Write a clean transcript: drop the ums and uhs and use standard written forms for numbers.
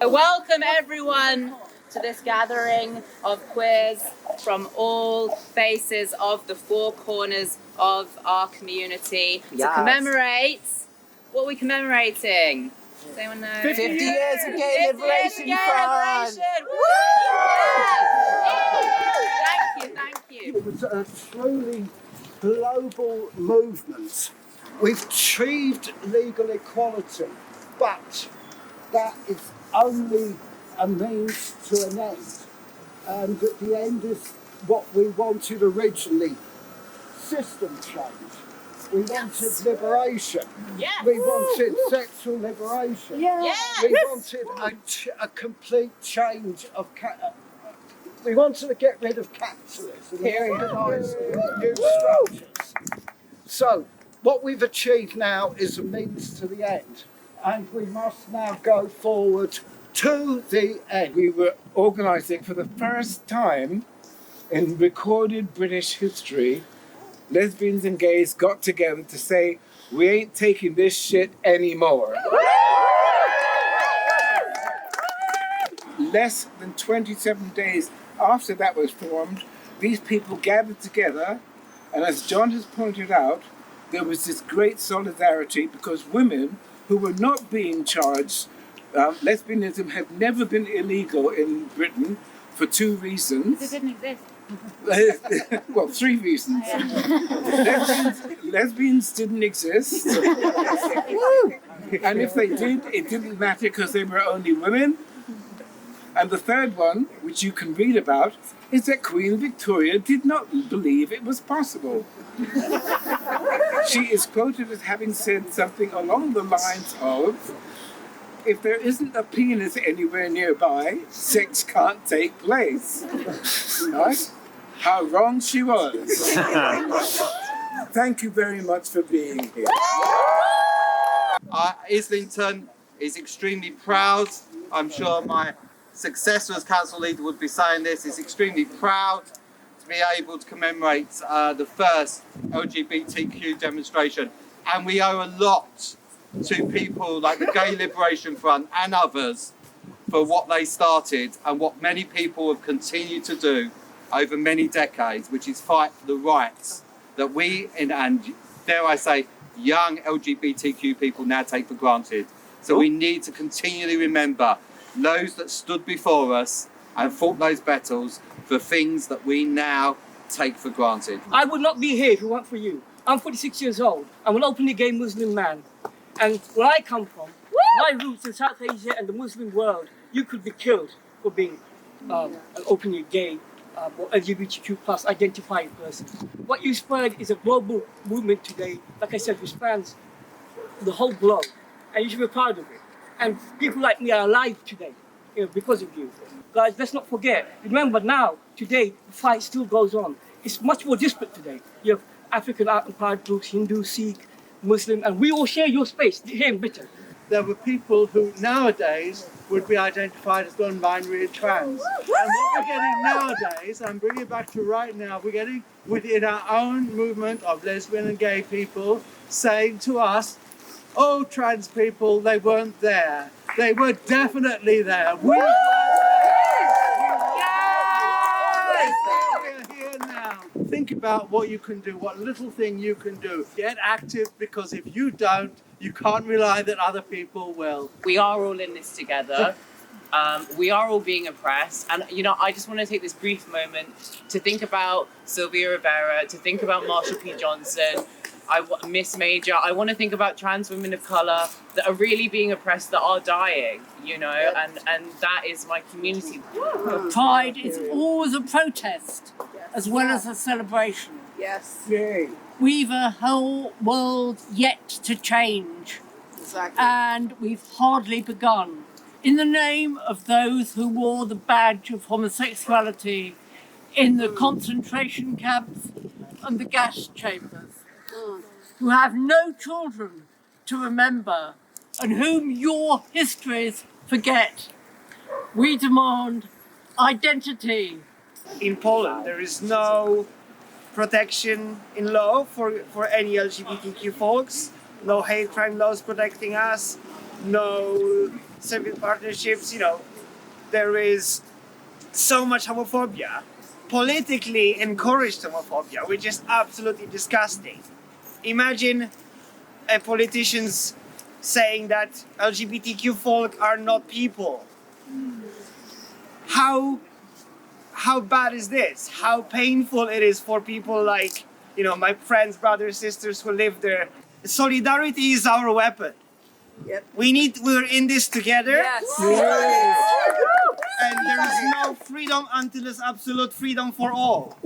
Welcome everyone to this gathering of queers from all faces of the four corners of our community to commemorate. What are we commemorating? Does anyone know? 50 years of gay liberation front! Thank you. It was a truly global movement. We've achieved legal equality, but that is only a means to an end. And at the end is what we wanted originally, system change. We wanted liberation. Yes. We wanted sexual liberation. Yes. We wanted a complete change of... we wanted to get rid of capitalism and organise new structures. So, what we've achieved now is a means to the end. And we must now go forward to the end. We were organising for the first time in recorded British history. Lesbians and gays got together to say, we ain't taking this shit anymore. Less than 27 days after that was formed, these people gathered together, and as John has pointed out, there was this great solidarity because women who were not being charged, lesbianism had never been illegal in Britain for two reasons. It didn't exist. Well, three reasons. Lesbians didn't exist. And if they did, it didn't matter because they were only women. And the third one, which you can read about, is that Queen Victoria did not believe it was possible. She is quoted as having said something along the lines of, if there isn't a penis anywhere nearby, sex can't take place. Right? How wrong she was. Thank you very much for being here. Islington is extremely proud. I'm sure my successor as council leader would be saying this, is extremely proud to be able to commemorate the first LGBTQ demonstration. And we owe a lot to people like the Gay Liberation Front and others for what they started and what many people have continued to do over many decades, which is fight for the rights that we, and dare I say, young LGBTQ people now take for granted. So we need to continually remember those that stood before us and fought those battles for things that we now take for granted. I would not be here if it weren't for you. I'm 46 years old. I'm an openly gay Muslim man. And where I come from, my roots in South Asia and the Muslim world, you could be killed for being an openly gay or LGBTQ plus identified person. What you spread is a global movement today, like I said, which spans the whole globe. And you should be proud of it. And people like me are alive today, because of you. Guys, let's not forget. Remember now, today, the fight still goes on. It's much more disparate today. You have African art and pride groups, Hindu, Sikh, Muslim, and we all share your space here in Britain. There were people who nowadays would be identified as non-binary and trans. And what we're getting nowadays, I'm bringing it back to right now, we're getting within our own movement of lesbian and gay people saying to us, oh, trans people, they weren't there. They were definitely there. We were there. We're here now. Think about what you can do, what little thing you can do. Get active, because if you don't, you can't rely that other people will. We are all in this together. We are all being oppressed. And, I just want to take this brief moment to think about Sylvia Rivera, to think about Marsha P. Johnson, Miss Major. I want to think about trans women of colour that are really being oppressed, that are dying, and that is my community. Pride is always a protest as well as a celebration. Yes. Yay. We've a whole world yet to change. Exactly. And we've hardly begun. In the name of those who wore the badge of homosexuality in the concentration camps and the gas chambers, who have no children to remember and whom your histories forget, we demand identity. In Poland, there is no protection in law for any LGBTQ folks, no hate crime laws protecting us. no civil partnerships, there is so much homophobia, politically encouraged homophobia, which is absolutely disgusting. Imagine politicians saying that LGBTQ folk are not people. How bad is this? How painful it is for people like, my friends, brothers, sisters who live there. Solidarity is our weapon. Yep. We're in this together. Yes. And there is no freedom until there's absolute freedom for all.